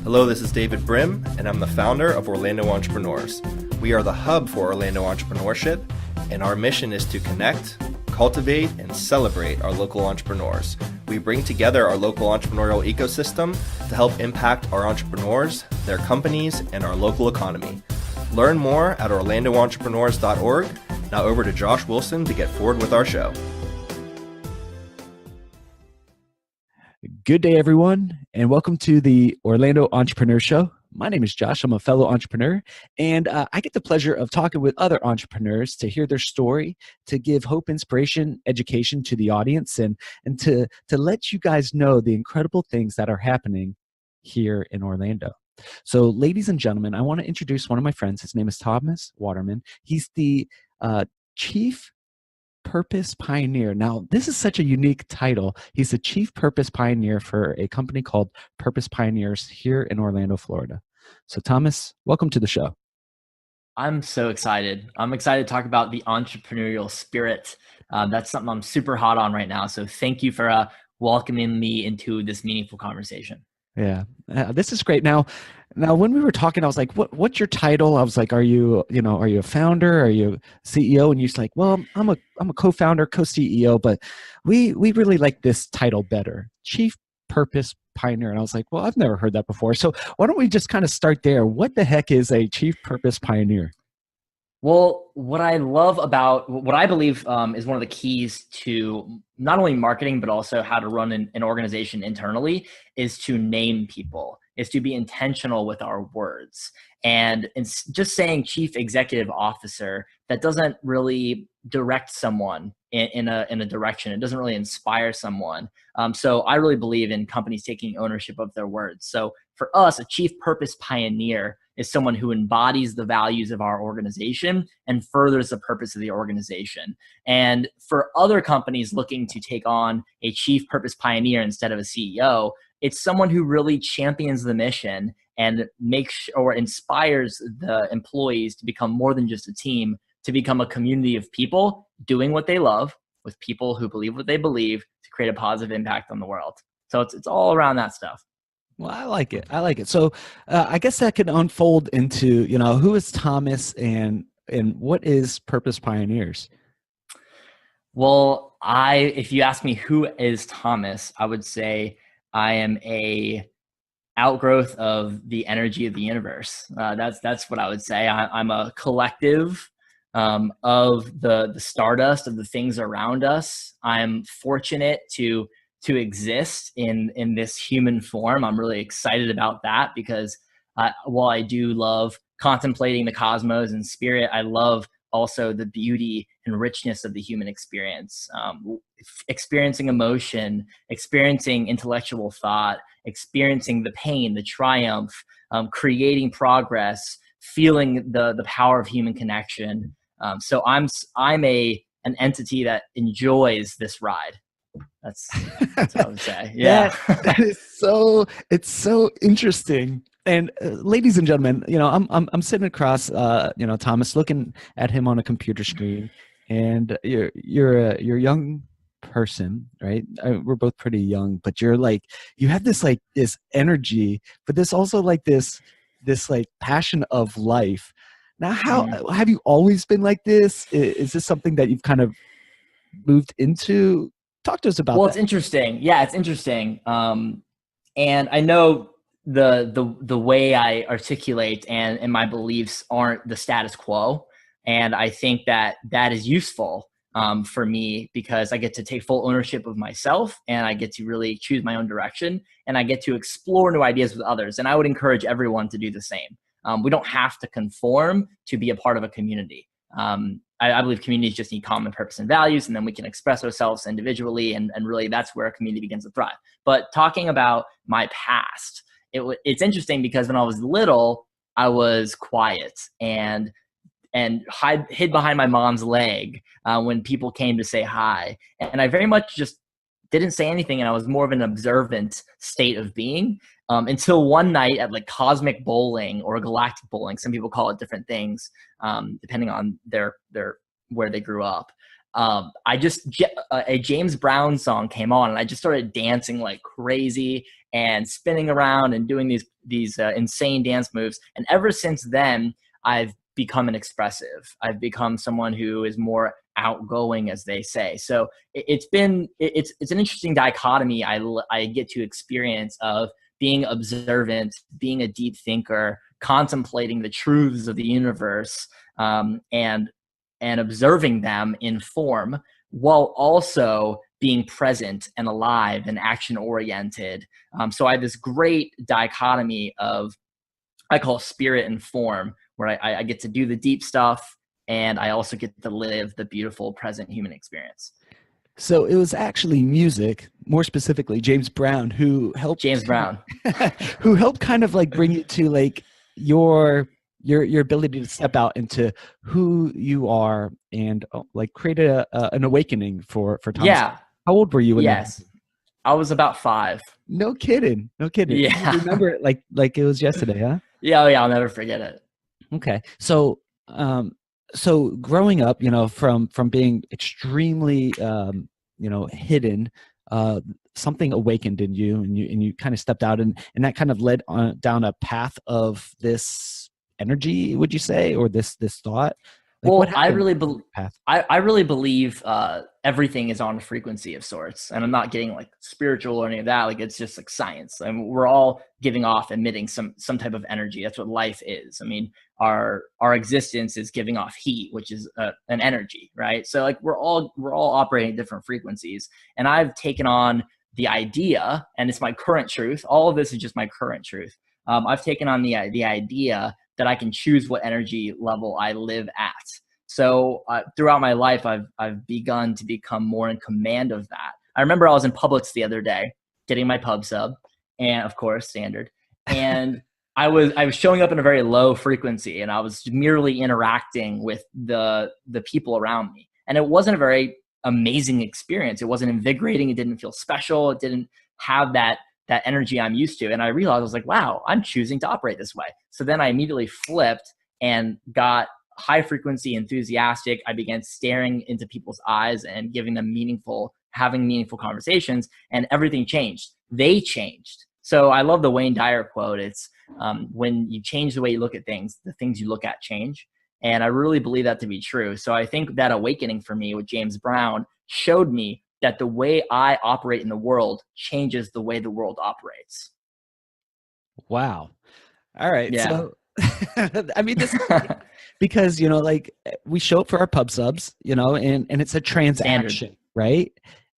Hello, this is David Brim, and I'm the founder of Orlando Entrepreneurs. We are the hub for Orlando entrepreneurship, and our mission is to connect, cultivate, and celebrate our local entrepreneurs. We bring together our local entrepreneurial ecosystem to help impact our entrepreneurs, their companies, and our local economy. Learn more at orlandoentrepreneurs.org. Now over to Josh Wilson to get forward with our show. Good day, everyone, and welcome to the Orlando Entrepreneur Show. My name is Josh. I'm a fellow entrepreneur, and I get the pleasure of talking with other entrepreneurs to hear their story, to give hope, inspiration, education to the audience, and to let you guys know the incredible things that are happening here in Orlando. So, ladies and gentlemen, I want to introduce one of my friends. His name is Thomas Waterman. He's the Chief Purpose Pioneer. Now, this is such a unique title. He's the Chief Purpose Pioneer for a company called Purpose Pioneers here in Orlando, Florida. So, Thomas, welcome to the show. I'm so excited. I'm excited to talk about the entrepreneurial spirit. That's something I'm super hot on right now. So thank you for welcoming me into this meaningful conversation. Yeah, this is great. Now, when we were talking, I was like, "What's your title?" I was like, "Are you a founder? Are you CEO?" And you're like, "Well, I'm a co-founder, co-CEO, but we really like this title better, Chief Purpose Pioneer." And I was like, "Well, I've never heard that before. So why don't we just kind of start there? What the heck is a Chief Purpose Pioneer?" Well, what I love about what I believe is one of the keys to not only marketing, but also how to run an organization internally is to name people, is to be intentional with our words. And it's just saying Chief Executive Officer, that doesn't really direct someone in a direction. It doesn't really inspire someone. So I really believe in companies taking ownership of their words. So for us, a Chief Purpose Pioneer is someone who embodies the values of our organization and furthers the purpose of the organization. And for other companies looking to take on a Chief Purpose Pioneer instead of a CEO, it's someone who really champions the mission and makes or inspires the employees to become more than just a team, to become a community of people doing what they love with people who believe what they believe to create a positive impact on the world. So it's all around that stuff. Well, I like it. So I guess that could unfold into, who is Thomas and what is Purpose Pioneers? Well, if you ask me who is Thomas, I would say I am a outgrowth of the energy of the universe. That's what I would say. I'm a collective of the stardust of the things around us. I'm fortunate to exist in this human form. I'm really excited about that because while I do love contemplating the cosmos and spirit, I love also the beauty and richness of the human experience, experiencing emotion, experiencing intellectual thought, experiencing the pain, the triumph, creating progress, feeling the power of human connection. So I'm an entity that enjoys this ride. That's what I would say. Yeah. It's so interesting. And ladies and gentlemen, I'm sitting across, Thomas, looking at him on a computer screen, and you're a young person, right? We're both pretty young, but you're like, you have this energy, but there's also this passion of life. Now, how have you always been like this? Is this something that you've kind of moved into? Talk to us about that. Well, it's interesting. Yeah, it's interesting. And I know the way I articulate and my beliefs aren't the status quo. And I think that is useful for me because I get to take full ownership of myself and I get to really choose my own direction and I get to explore new ideas with others. And I would encourage everyone to do the same. We don't have to conform to be a part of a community. I believe communities just need common purpose and values, and then we can express ourselves individually, and really that's where a community begins to thrive. But talking about my past, it's interesting because when I was little, I was quiet and hid behind my mom's leg when people came to say hi. And I very much just didn't say anything, and I was more of an observant state of being until one night at cosmic bowling or galactic bowling. Some people call it different things depending on their where they grew up. a James Brown song came on, and I just started dancing like crazy and spinning around and doing these insane dance moves. And ever since then, I've become an expressive. I've become someone who is more outgoing, as they say. So it's an interesting dichotomy I get to experience of being observant, being a deep thinker, contemplating the truths of the universe, and observing them in form, while also being present and alive and action oriented. So I have this great dichotomy of, I call spirit and form, where I get to do the deep stuff, and I also get to live the beautiful present human experience. So it was actually music, more specifically James Brown, who helped who helped kind of like bring you to like your ability to step out into who you are and like create an awakening for Thomas. Yeah. How old were you when Yes. I was about 5. No kidding. Yeah. You remember it like it was yesterday, huh? Yeah. Oh yeah. I'll never forget it. Okay. So so growing up, from being extremely hidden, something awakened in you, and you kind of stepped out, and that kind of led on down a path of this energy, would you say, or this thought? Like, Well, what I happened? really believe everything is on a frequency of sorts, and I'm not getting like spiritual or any of that. Like, it's just like science, and we're all emitting some type of energy. That's what life is. I mean, our existence is giving off heat, which is an energy, right? So like we're all operating at different frequencies, and I've taken on the idea, and it's my current truth. All of this is just my current truth. I've taken on the idea that I can choose what energy level I live at. So throughout my life, I've begun to become more in command of that. I remember I was in Publix the other day, getting my pub sub, and of course, standard. And I was showing up in a very low frequency, and I was merely interacting with the people around me. And it wasn't a very amazing experience. It wasn't invigorating. It didn't feel special. It didn't have that energy I'm used to. And I realized, I was like, wow, I'm choosing to operate this way. So then I immediately flipped and got high frequency enthusiastic. I began staring into people's eyes and giving them having meaningful conversations, and everything changed. They changed. So I love the Wayne Dyer quote. It's when you change the way you look at things, the things you look at change. And I really believe that to be true. So I think that awakening for me with James Brown showed me that the way I operate in the world changes the way the world operates. Wow. All right. Yeah. So, I mean, this because, like we show up for our pub subs, and it's a transaction, Standard. right?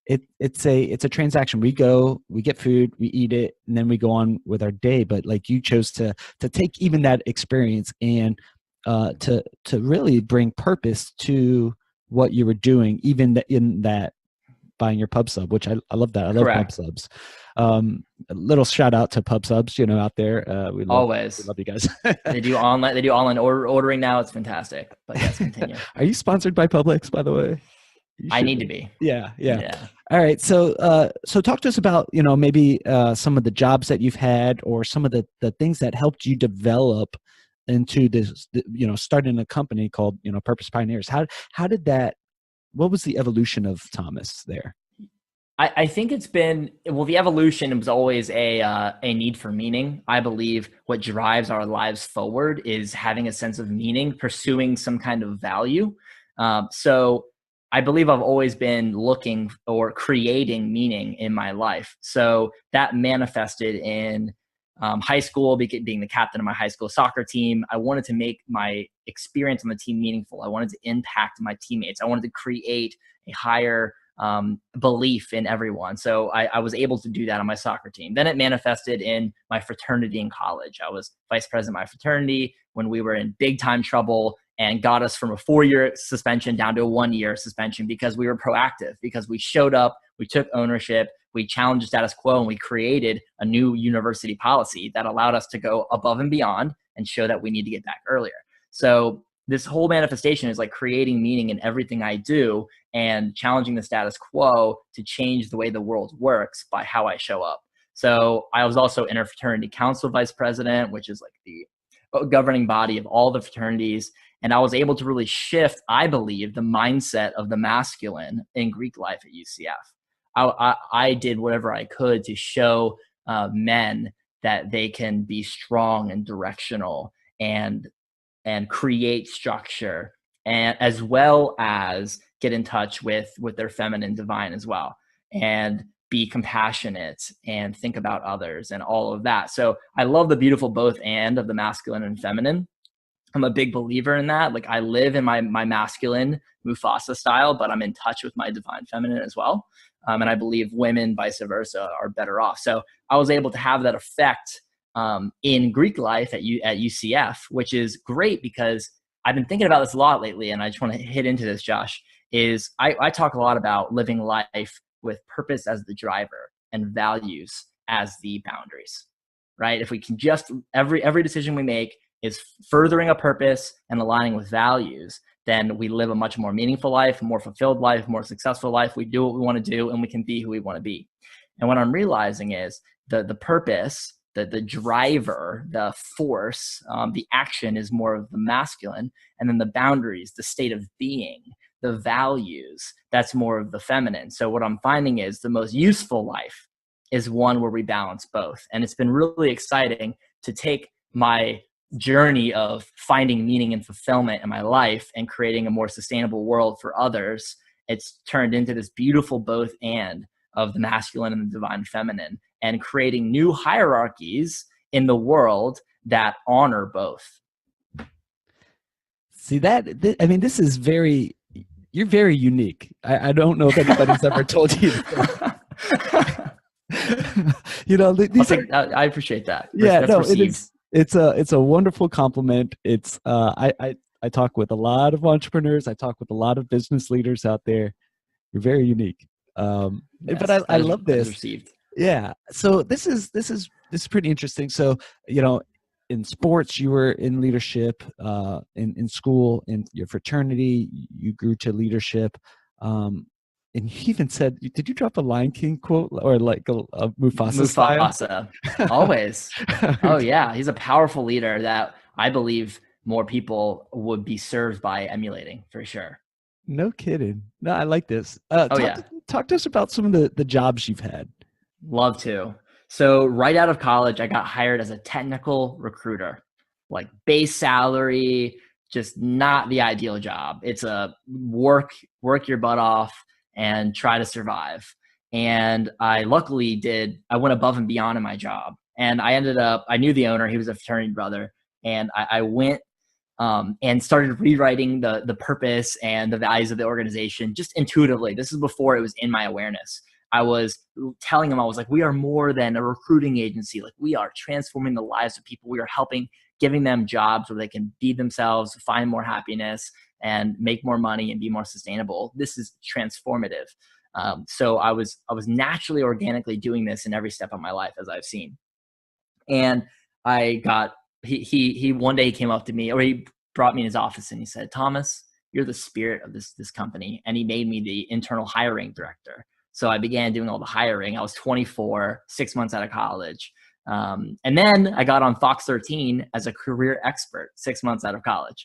It's a transaction. We go, we get food, we eat it, and then we go on with our day. But like you chose to take even that experience and to really bring purpose to what you were doing, even in that buying your pub sub, which I love that. I love Correct. pub subs. A little shout out to pub subs, out there. We love you guys. They do online ordering now. It's fantastic. But yes, continue. Are you sponsored by Publix, by the way? I need to be. Yeah. All right. So talk to us about, maybe some of the jobs that you've had, or some of the things that helped you develop into this, starting a company called, Purpose Pioneers. How did that, what was the evolution of Thomas there? I think it's been, the evolution was always a need for meaning. I believe what drives our lives forward is having a sense of meaning, pursuing some kind of value. So I believe I've always been looking or creating meaning in my life. So that manifested in high school, being the captain of my high school soccer team. I wanted to make my experience on the team meaningful. I wanted to impact my teammates. I wanted to create a higher belief in everyone. So I was able to do that on my soccer team. Then it manifested in my fraternity in college. I was vice president of my fraternity when we were in big time trouble, and got us from a 4-year suspension down to a 1-year suspension because we were proactive, because we showed up, we took ownership, we challenged the status quo, and we created a new university policy that allowed us to go above and beyond and show that we need to get back earlier. So this whole manifestation is like creating meaning in everything I do and challenging the status quo to change the way the world works by how I show up. So I was also Interfraternity Council Vice President, which is like the governing body of all the fraternities. And I was able to really shift, I believe, the mindset of the masculine in Greek life at UCF. I did whatever I could to show men that they can be strong and directional and create structure, and as well as get in touch with their feminine divine as well, and be compassionate and think about others and all of that. So I love the beautiful both and of the masculine and feminine. I'm a big believer in that. Like, I live in my masculine Mufasa style, but I'm in touch with my divine feminine as well. And I believe women, vice versa, are better off. So I was able to have that effect in Greek life at UCF, which is great because I've been thinking about this a lot lately, and I just want to hit into this, Josh, is I talk a lot about living life with purpose as the driver and values as the boundaries, right? If we can just, every decision we make is furthering a purpose and aligning with values, then we live a much more meaningful life, more fulfilled life, more successful life. We do what we want to do, and we can be who we want to be. And what I'm realizing is the purpose, the driver, the force, the action is more of the masculine, and then the boundaries, the state of being, the values, that's more of the feminine. So what I'm finding is the most useful life is one where we balance both. And it's been really exciting to take my journey of finding meaning and fulfillment in my life and creating a more sustainable world for others. It's turned into this beautiful both and of the masculine and the divine feminine, and creating new hierarchies in the world that honor both. See I mean, this is you're very unique. I don't know if anybody's ever told you that. You know, I appreciate that. Yeah, That's no, received. it's a wonderful compliment. It's I talk with a lot of entrepreneurs. I talk with a lot of business leaders out there. You're very unique. Yes, but I love this. Received. Yeah. So this is pretty interesting. So, you know, in sports, you were in leadership. In school, in your fraternity, you grew to leadership. And you even said, did you drop a Lion King quote or like a Mufasa style? Always. Oh yeah. He's a powerful leader that I believe more people would be served by emulating, for sure. No kidding. No, I like this. Talk to us about some of the jobs you've had. Love to. So right out of college, I got hired as a technical recruiter, like base salary, just not the ideal job. It's a work your butt off and try to survive. And I luckily went above and beyond in my job. And I knew the owner, he was a fraternity brother. And I went and started rewriting the purpose and the values of the organization just intuitively. This is before it was in my awareness. I was telling him, I was like, we are more than a recruiting agency. Like, we are transforming the lives of people. We are giving them jobs where they can be themselves, find more happiness, and make more money and be more sustainable. This is transformative. So I was naturally, organically doing this in every step of my life, as I've seen. And he one day he came up to me, or he brought me in his office, and he said, Thomas, you're the spirit of this company. And he made me the internal hiring director. So I began doing all the hiring. I was 24, 6 months out of college. And then I got on Fox 13 as a career expert 6 months out of college,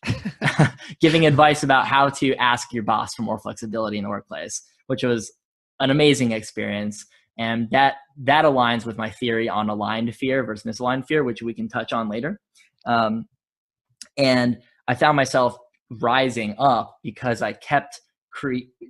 giving advice about how to ask your boss for more flexibility in the workplace, which was an amazing experience. And that aligns with my theory on aligned fear versus misaligned fear, which we can touch on later. And I found myself rising up because I kept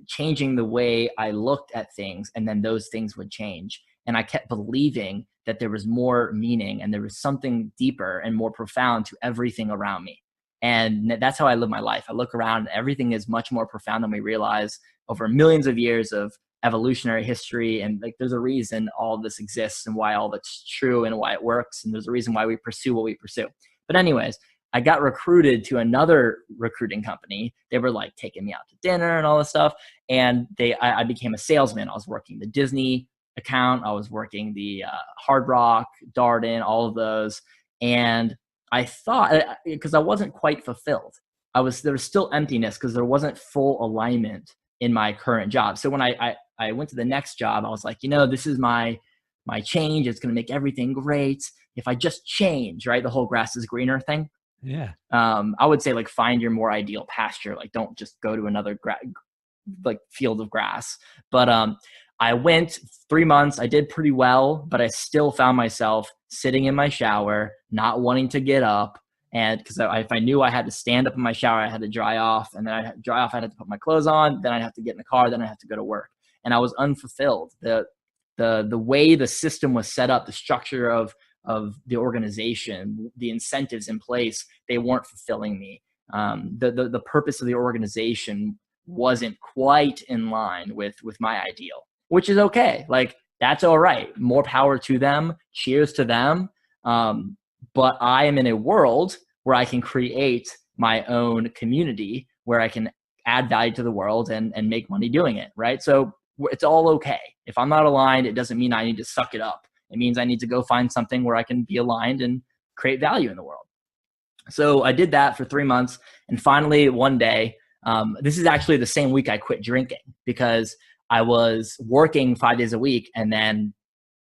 changing the way I looked at things, and then those things would change. And I kept believing that there was more meaning and there was something deeper and more profound to everything around me. And that's how I live my life. I look around and everything is much more profound than we realize over millions of years of evolutionary history. And like, there's a reason all this exists and why all that's true and why it works. And there's a reason why we pursue what we pursue. But anyways, I got recruited to another recruiting company. They were like taking me out to dinner and all this stuff. And I became a salesman. I was working the Disney account. I was working the Hard Rock, Darden, all of those. And I thought, because I wasn't quite fulfilled, there was still emptiness because there wasn't full alignment in my current job. So when I went to the next job, I was like, this is my change. It's going to make everything great. If I just change, right? The whole grass is greener thing. Yeah. I would say like find your more ideal pasture. Like don't just go to another like field of grass. But I went 3 months. I did pretty well, but I still found myself sitting in my shower, not wanting to get up. And because if I knew I had to stand up in my shower, I had to dry off, and then I'd dry off, I'd have to put my clothes on, then I'd have to get in the car, then I'd have to go to work. And I was unfulfilled. The way the system was set up, the structure of the organization, the incentives in place, they weren't fulfilling me. The purpose of the organization wasn't quite in line with my ideal, which is okay. Like that's all right. More power to them. Cheers to them. But I am in a world where I can create my own community where I can add value to the world and make money doing it. Right. So it's all okay. If I'm not aligned, it doesn't mean I need to suck it up. It means I need to go find something where I can be aligned and create value in the world. So I did that for 3 months. And finally, one day, this is actually the same week I quit drinking because I was working 5 days a week and then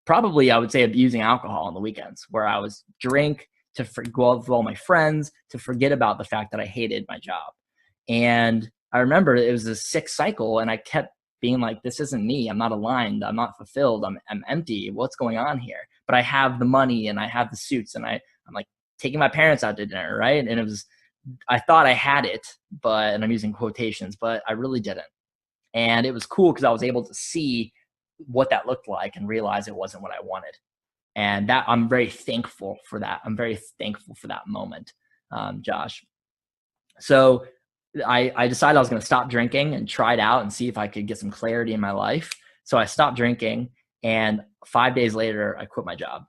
probably I would say abusing alcohol on the weekends where I was drink to go out with all my friends to forget about the fact that I hated my job. And I remember it was a sick cycle and I kept being like, this isn't me. I'm not aligned. I'm not fulfilled. I'm empty. What's going on here? But I have the money and I have the suits and I'm like taking my parents out to dinner, right? And it was, I thought I had it, and I'm using quotations, but I really didn't. And it was cool because I was able to see what that looked like and realize it wasn't what I wanted. And that I'm very thankful for that. I'm very thankful for that moment, Josh. So I decided I was going to stop drinking and try it out and see if I could get some clarity in my life. So I stopped drinking, and 5 days later, I quit my job.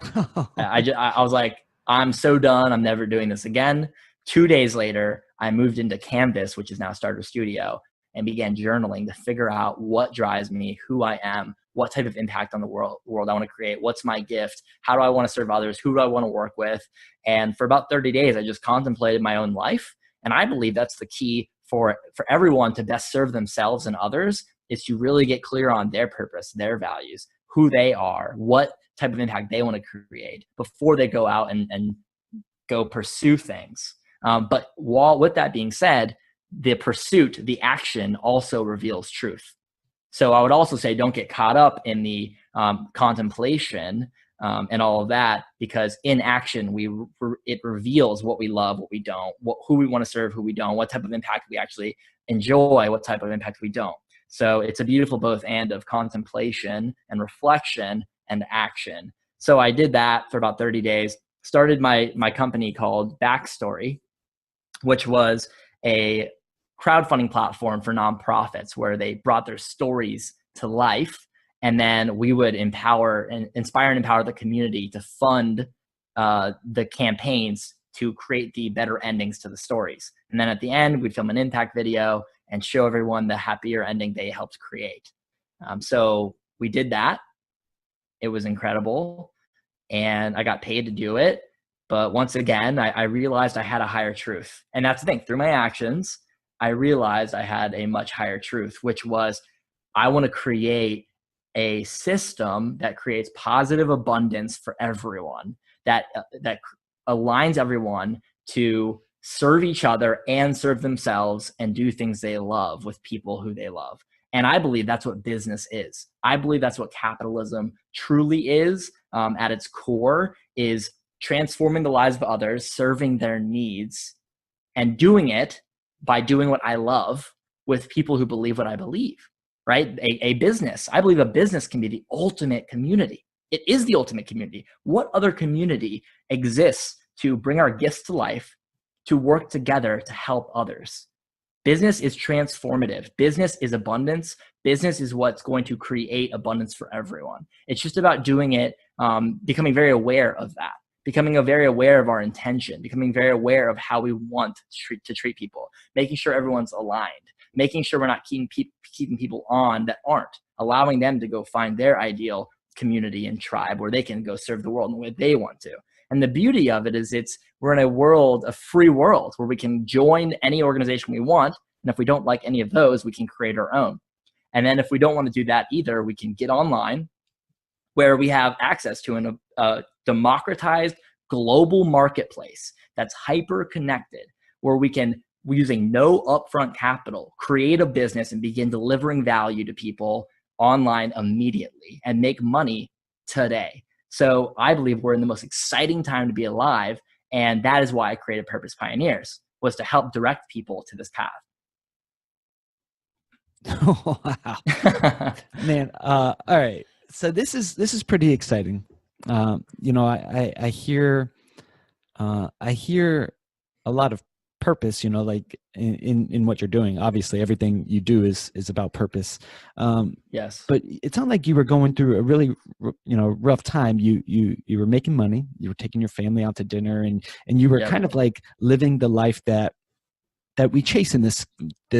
I was like, I'm so done. I'm never doing this again. 2 days later, I moved into Canvas, which is now Starter Studio, and began journaling to figure out what drives me, who I am, what type of impact on the world I want to create, what's my gift, how do I want to serve others, who do I want to work with. And for about 30 days, I just contemplated my own life. And I believe that's the key for everyone to best serve themselves and others is to really get clear on their purpose, their values, who they are, what type of impact they want to create before they go out and go pursue things. But with that being said, the pursuit, the action also reveals truth. So I would also say don't get caught up in the contemplation and all of that, because in action, it reveals what we love, what we don't, who we want to serve, who we don't, what type of impact we actually enjoy, what type of impact we don't. So it's a beautiful both and of contemplation and reflection and action. So I did that for about 30 days, started my company called Backstory, which was a crowdfunding platform for nonprofits where they brought their stories to life. And then we would inspire and empower the community to fund the campaigns to create the better endings to the stories. And then at the end, we'd film an impact video and show everyone the happier ending they helped create. So we did that. It was incredible. And I got paid to do it. But once again, I realized I had a higher truth. And that's the thing. Through my actions, I realized I had a much higher truth, which was I want to create a system that creates positive abundance for everyone, that aligns everyone to serve each other and serve themselves and do things they love with people who they love. And I believe that's what business is. I believe that's what capitalism truly is at its core, is transforming the lives of others, serving their needs, and doing it by doing what I love with people who believe what I believe, right? A business, I believe a business can be the ultimate community. It is the ultimate community. What other community exists to bring our gifts to life, to work together to help others? Business is transformative. Business is abundance. Business is what's going to create abundance for everyone. It's just about doing it, becoming very aware of that, becoming very aware of our intention, becoming very aware of how we want to treat people, making sure everyone's aligned, making sure we're not keeping people on that aren't, allowing them to go find their ideal community and tribe where they can go serve the world in the way they want to. And the beauty of it is we're in a free world where we can join any organization we want. And if we don't like any of those, we can create our own. And then if we don't want to do that either, we can get online where we have access to a democratized global marketplace that's hyper connected, where we can, using no upfront capital, create a business and begin delivering value to people online immediately and make money today. So I believe we're in the most exciting time to be alive. And that is why I created Purpose Pioneers, was to help direct people to this path. Wow, man. All right. So this is pretty exciting. You know, I hear a lot of purpose, you know, like in what you're doing. Obviously everything you do is about purpose. Yes. But it sounded like you were going through a really, rough time. You were making money, you were taking your family out to dinner, and you were kind of like living the life that we chase in this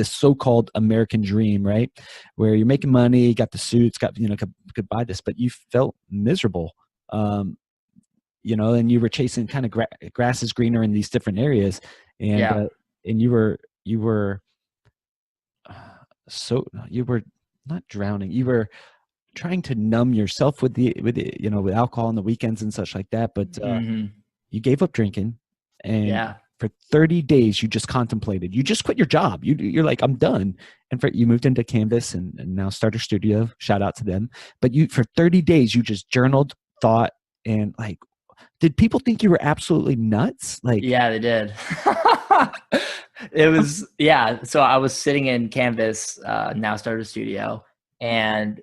so-called American dream, right? Where you're making money, got the suits, could buy this, but you felt miserable. And you were chasing kind of grass is greener in these different areas. And you were not drowning. You were trying to numb yourself with alcohol on the weekends and such like that. But you gave up drinking, and for 30 days you just contemplated. You just quit your job. You're like, I'm done. And you moved into Canvas and now Starter Studio. Shout out to them. But for 30 days you just journaled, thought, and like, did people think you were absolutely nuts? Like, yeah, they did. It was, so I was sitting in Canvas, now Starter Studio, and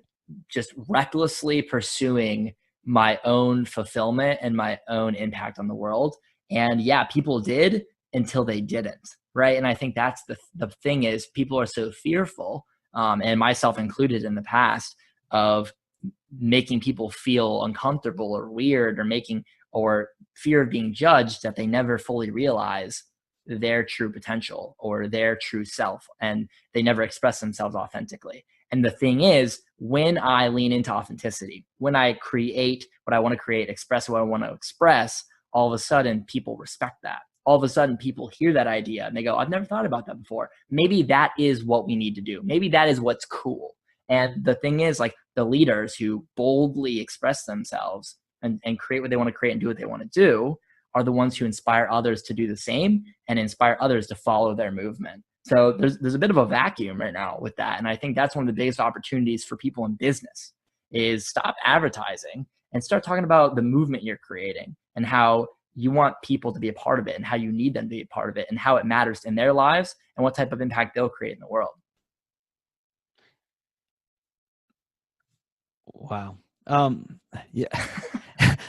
just recklessly pursuing my own fulfillment and my own impact on the world. And people did until they didn't, right? And I think that's the thing is, people are so fearful, and myself included in the past, of making people feel uncomfortable or weird, or fear of being judged, that they never fully realize their true potential or their true self, and they never express themselves authentically. And the thing is, when I lean into authenticity, when I create what I want to create, express what I want to express, all of a sudden people respect that. All of a sudden people hear that idea and they go, I've never thought about that before. Maybe that is what we need to do. Maybe that is what's cool. And the thing is, like, the leaders who boldly express themselves and create what they want to create and do what they want to do are the ones who inspire others to do the same and inspire others to follow their movement. So there's a bit of a vacuum right now with that. And I think that's one of the biggest opportunities for people in business, is stop advertising and start talking about the movement you're creating and how you want people to be a part of it and how you need them to be a part of it and how it matters in their lives and what type of impact they'll create in the world. Wow. Yeah.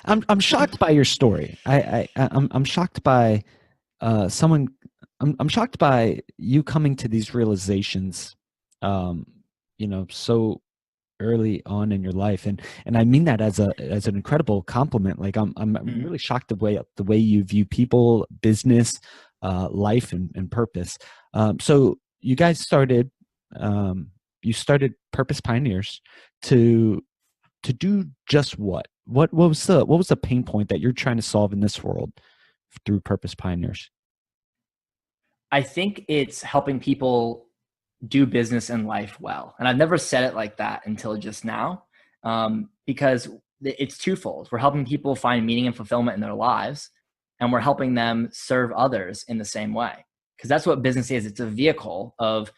I'm shocked by your story. I'm shocked by someone. I'm shocked by you coming to these realizations, so early on in your life, and I mean that as an incredible compliment. Like, I'm really shocked the way you view people, business, life, and purpose. So you guys started Purpose Pioneers to do just what? What was the pain point that you're trying to solve in this world through Purpose Pioneers? I think it's helping people do business and life well. And I've never said it like that until just now, because it's twofold. We're helping people find meaning and fulfillment in their lives, and we're helping them serve others in the same way. Because that's what business is. It's a vehicle of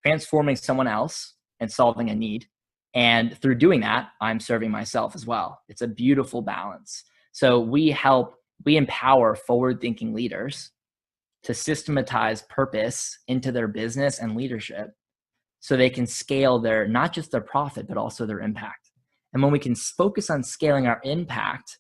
transforming someone else and solving a need. And through doing that, I'm serving myself as well. It's a beautiful balance. So we empower forward-thinking leaders to systematize purpose into their business and leadership so they can scale not just their profit, but also their impact. And when we can focus on scaling our impact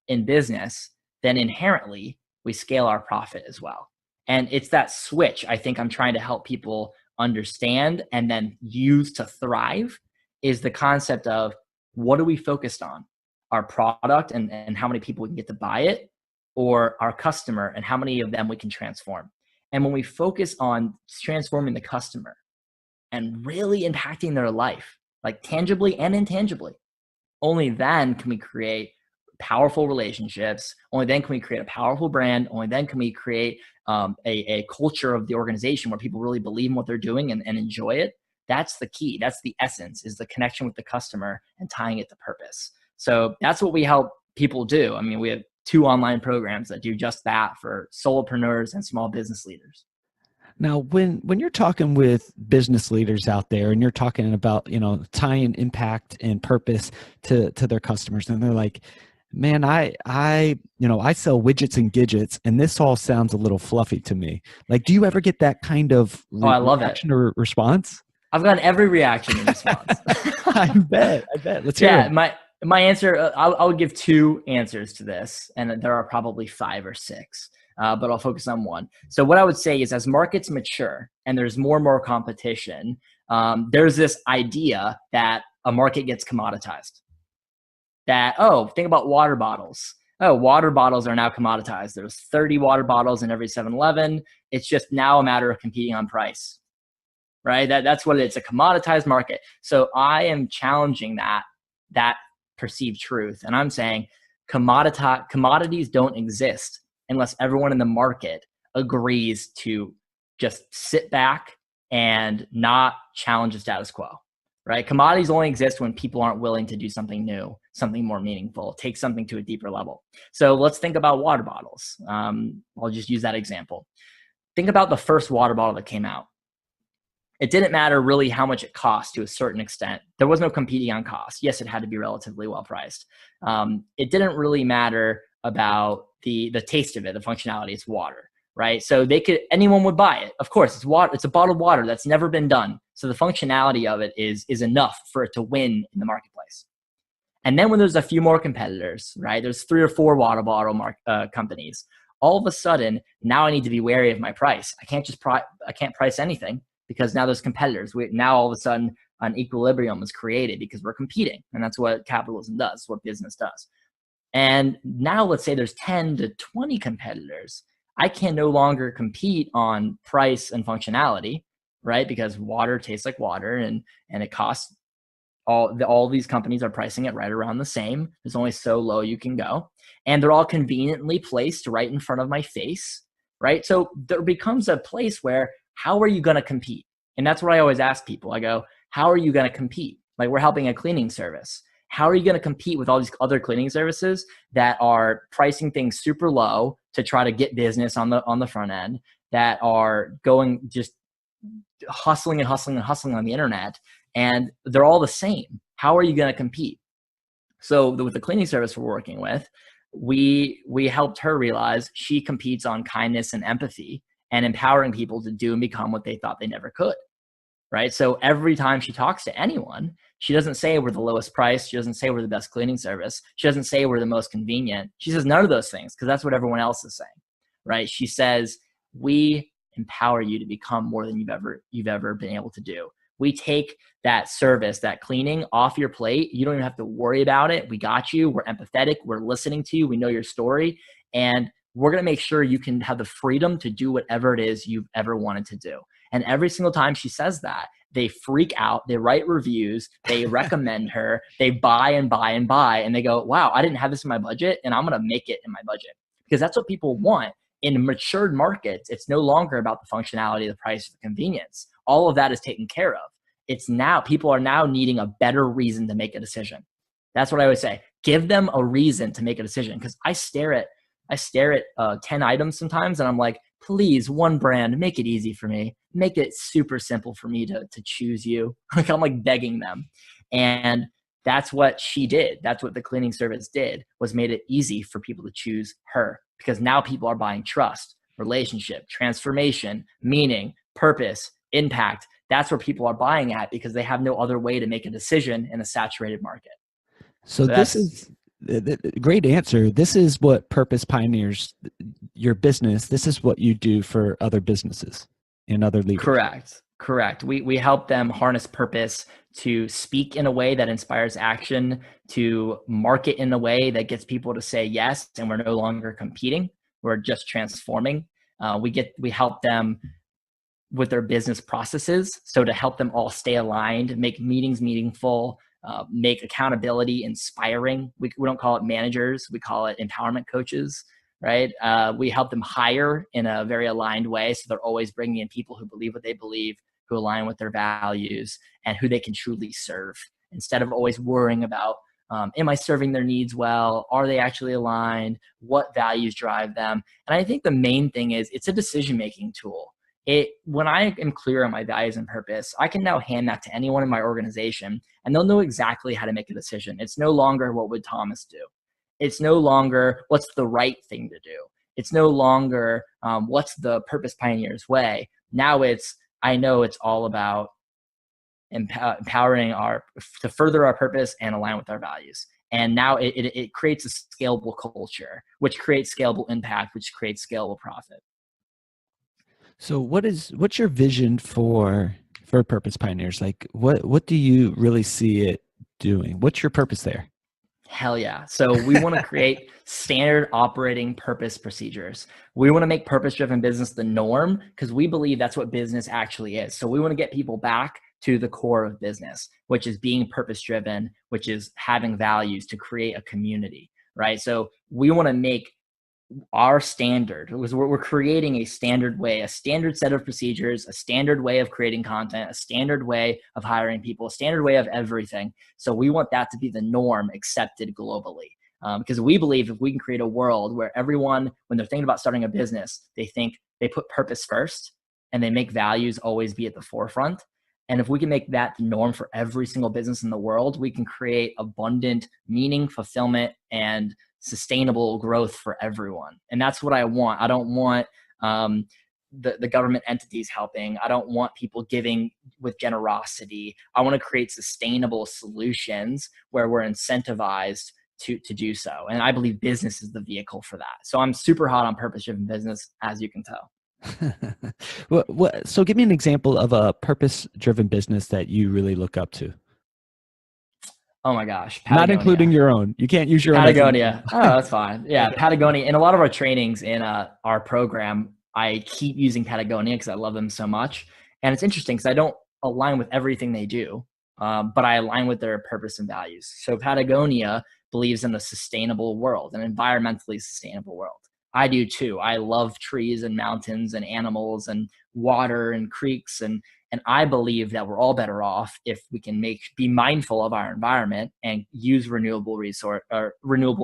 in business, then inherently we scale our profit as well. And it's that switch I think I'm trying to help people understand and then use to thrive, is the concept of, what are we focused on? Our product and how many people we can get to buy it, or our customer and how many of them we can transform. And when we focus on transforming the customer and really impacting their life, like tangibly and intangibly, only then can we create powerful relationships. Only then can we create a powerful brand. Only then can we create a culture of the organization where people really believe in what they're doing and enjoy it. That's the key. That's the essence, is the connection with the customer and tying it to purpose. So that's what we help people do. I mean, we have 2 online programs that do just that for solopreneurs and small business leaders. Now, when you're talking with business leaders out there and you're talking about, tying impact and purpose to their customers, and they're like, man, I sell widgets and gadgets, and this all sounds a little fluffy to me. Like, do you ever get that kind of I love reaction or response? I've gotten every reaction in response. I bet. Let's hear it. My answer, I would give 2 answers to this, and there are probably 5 or 6, but I'll focus on one. So what I would say is, as markets mature and there's more and more competition, there's this idea that a market gets commoditized. That, think about water bottles. Water bottles are now commoditized. There's 30 water bottles in every 7-Eleven. It's just now a matter of competing on price, right? That's what it's a commoditized market. So I am challenging that perceived truth. And I'm saying commodities don't exist unless everyone in the market agrees to just sit back and not challenge the status quo. Right? Commodities only exist when people aren't willing to do something new, something more meaningful, take something to a deeper level. So let's think about water bottles. I'll just use that example. Think about the first water bottle that came out. It didn't matter really how much it cost to a certain extent. There was no competing on cost. Yes, it had to be relatively well priced. It didn't really matter about the taste of it, the functionality. It's water, right? So anyone would buy it. Of course, it's water. It's a bottled water that's never been done. So the functionality of it is enough for it to win in the marketplace. And then when there's a few more competitors, right? There's 3 or 4 water bottle companies. All of a sudden, now I need to be wary of my price. I can't price anything because now there's competitors. Now all of a sudden an equilibrium is created because we're competing, and that's what capitalism does, what business does. And now let's say there's 10 to 20 competitors. I can no longer compete on price and functionality, right? Because water tastes like water, and it costs all these companies are pricing it right around the same. There's only so low you can go, and they're all conveniently placed right in front of my face, right? So there becomes a place where, how are you going to compete? And that's what I always ask people. I go, how are you going to compete? Like, we're helping a cleaning service. How are you going to compete with all these other cleaning services that are pricing things super low to try to get business on the front end, that are going just hustling on the internet, and they're all the same? How are you going to compete? So with the cleaning service we're working with, we helped her realize she competes on kindness and empathy and empowering people to do and become what they thought they never could, right? So every time she talks to anyone, she doesn't say we're the lowest price. She doesn't say we're the best cleaning service. She doesn't say we're the most convenient. She says none of those things, because that's what everyone else is saying, right? She says, we empower you to become more than you've ever been able to do. We take that service, that cleaning, off your plate. You don't even have to worry about it. We got you. We're empathetic. We're listening to you. We know your story. And we're going to make sure you can have the freedom to do whatever it is you've ever wanted to do. And every single time she says that, they freak out. They write reviews. They recommend her. They buy and buy and buy. And they go, wow, I didn't have this in my budget, and I'm going to make it in my budget. Because that's what people want. In matured markets, it's no longer about the functionality, the price, the convenience. All of that is taken care of. It's now, people are now needing a better reason to make a decision. That's what I always say. Give them a reason to make a decision. Because I stare at 10 items sometimes, and I'm like, please, one brand, make it easy for me. Make it super simple for me to choose you. Like, I'm like begging them. And that's what she did. That's what the cleaning service did, was made it easy for people to choose her. Because now people are buying trust, relationship, transformation, meaning, purpose, impact. That's where people are buying at, because they have no other way to make a decision in a saturated market. So this is a great answer. This is what Purpose pioneers your business. This is what you do for other businesses and other leaders. Correct. We help them harness purpose to speak in a way that inspires action, to market in a way that gets people to say yes, and we're no longer competing. We're just transforming. We help them with their business processes. So to help them all stay aligned, make meetings meaningful, make accountability inspiring. We don't call it managers. We call it empowerment coaches, right? We help them hire in a very aligned way. So they're always bringing in people who believe what they believe, who align with their values, and who they can truly serve, instead of always worrying about Am I serving their needs well? Are they actually aligned? What values drive them? And I think the main thing is it's a decision-making tool. When I am clear on my values and purpose, I can now hand that to anyone in my organization and they'll know exactly how to make a decision. It's no longer what would Thomas do. It's no longer what's the right thing to do. It's no longer what's the purpose pioneer's way. Now I know it's all about empowering to further our purpose and align with our values. And now it creates a scalable culture, which creates scalable impact, which creates scalable profit. So what's your vision for Purpose Pioneers? Like what do you really see it doing? What's your purpose there? Hell yeah. So we want to create standard operating purpose procedures. We want to make purpose-driven business the norm because we believe that's what business actually is. So we want to get people back to the core of business, which is being purpose-driven, which is having values to create a community, right? So we want to make our standard, we're creating a standard way, a standard set of procedures, a standard way of creating content, a standard way of hiring people, a standard way of everything. So we want that to be the norm accepted globally. Because we believe if we can create a world where everyone, when they're thinking about starting a business, they put purpose first and they make values always be at the forefront. And if we can make that the norm for every single business in the world, we can create abundant meaning, fulfillment, and sustainable growth for everyone. And that's what I want. I don't want the government entities helping. I don't want people giving with generosity. I want to create sustainable solutions where we're incentivized to do so. And I believe business is the vehicle for that. So I'm super hot on purpose-driven business, as you can tell. So give me an example of a purpose-driven business that you really look up to. Oh my gosh. Patagonia. Not including your own. You can't use your Patagonia. own. Oh, that's fine. Yeah. Okay. Patagonia. In a lot of our trainings in our program, I keep using Patagonia because I love them so much. And it's interesting because I don't align with everything they do, but I align with their purpose and values. So Patagonia believes in a sustainable world, an environmentally sustainable world. I do too. I love trees and mountains and animals and water and creeks. And I believe that we're all better off if we can be mindful of our environment and use renewable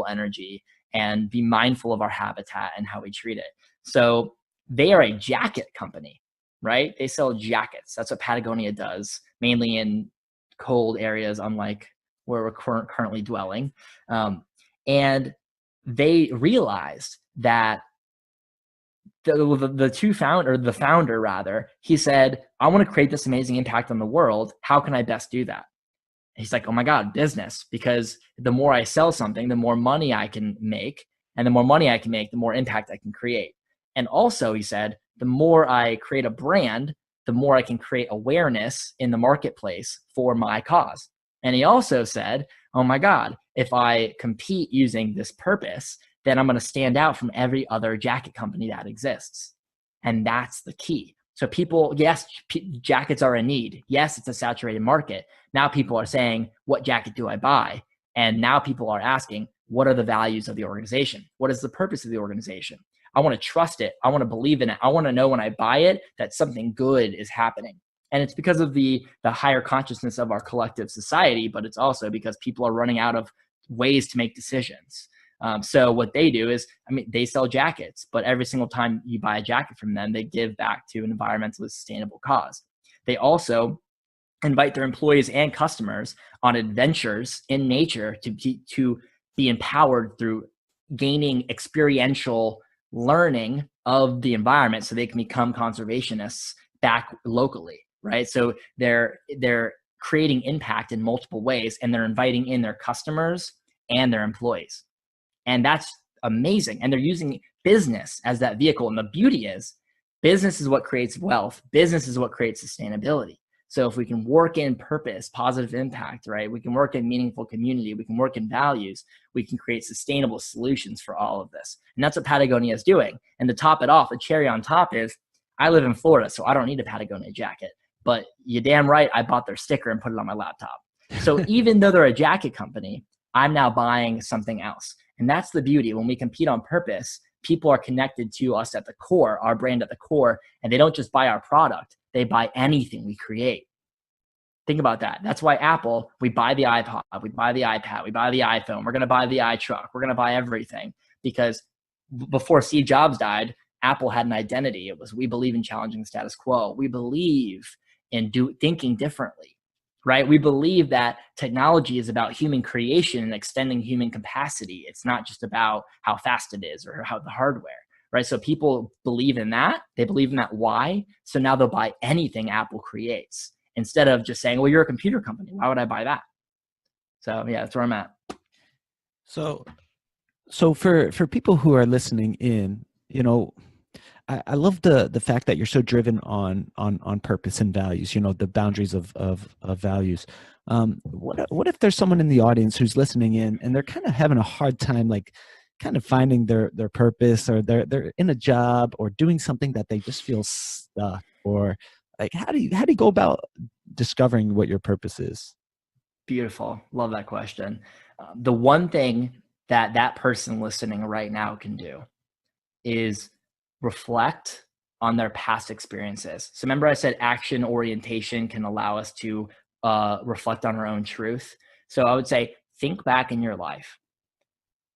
energy and be mindful of our habitat and how we treat it. So they are a jacket company, right? They sell jackets. That's what Patagonia does, mainly in cold areas, unlike where we're currently dwelling. And they realized that the founder rather, he said, I want to create this amazing impact on the world. How can I best do that? And he's like, oh my God, business, because the more I sell something, the more money I can make. And the more money I can make, the more impact I can create. And also, he said, the more I create a brand, the more I can create awareness in the marketplace for my cause. And he also said, oh my God, if I compete using this purpose, then I'm going to stand out from every other jacket company that exists. And that's the key. So people, yes, jackets are in need. Yes, it's a saturated market. Now people are saying, what jacket do I buy? And now people are asking, what are the values of the organization? What is the purpose of the organization? I want to trust it. I want to believe in it. I want to know when I buy it that something good is happening. And it's because of the higher consciousness of our collective society, but it's also because people are running out of ways to make decisions. So what they do is, they sell jackets, but every single time you buy a jacket from them, they give back to an environmentally sustainable cause. They also invite their employees and customers on adventures in nature to be empowered through gaining experiential learning of the environment so they can become conservationists back locally, right? So they're creating impact in multiple ways, and they're inviting in their customers and their employees. And that's amazing. And they're using business as that vehicle. And the beauty is, business is what creates wealth. Business is what creates sustainability. So if we can work in purpose, positive impact, right? We can work in meaningful community. We can work in values. We can create sustainable solutions for all of this. And that's what Patagonia is doing. And to top it off, the cherry on top is, I live in Florida, so I don't need a Patagonia jacket. But you're damn right, I bought their sticker and put it on my laptop. So even though they're a jacket company, I'm now buying something else. And that's the beauty. When we compete on purpose, people are connected to us at the core, our brand at the core, and they don't just buy our product, they buy anything we create. Think about that. That's why Apple, we buy the iPod, we buy the iPad, we buy the iPhone, we're going to buy the iTruck, we're going to buy everything, because before Steve Jobs died, Apple had an identity. It was, we believe in challenging the status quo. We believe in thinking differently, right? We believe that technology is about human creation and extending human capacity. It's not just about how fast it is or how the hardware, right? So people believe in that. They believe in that why. So now they'll buy anything Apple creates instead of just saying, well, you're a computer company. Why would I buy that? So yeah, that's where I'm at. So for people who are listening in, I love the fact that you're so driven on purpose and values, the boundaries of values. What if there's someone in the audience who's listening in and they're kind of having a hard time, like kind of finding their purpose, or they're in a job or doing something that they just feel stuck, or like, how do you go about discovering what your purpose is? Beautiful. Love that question. The one thing that person listening right now can do is reflect on their past experiences. So remember I said action orientation can allow us to reflect on our own truth. So I would say, think back in your life.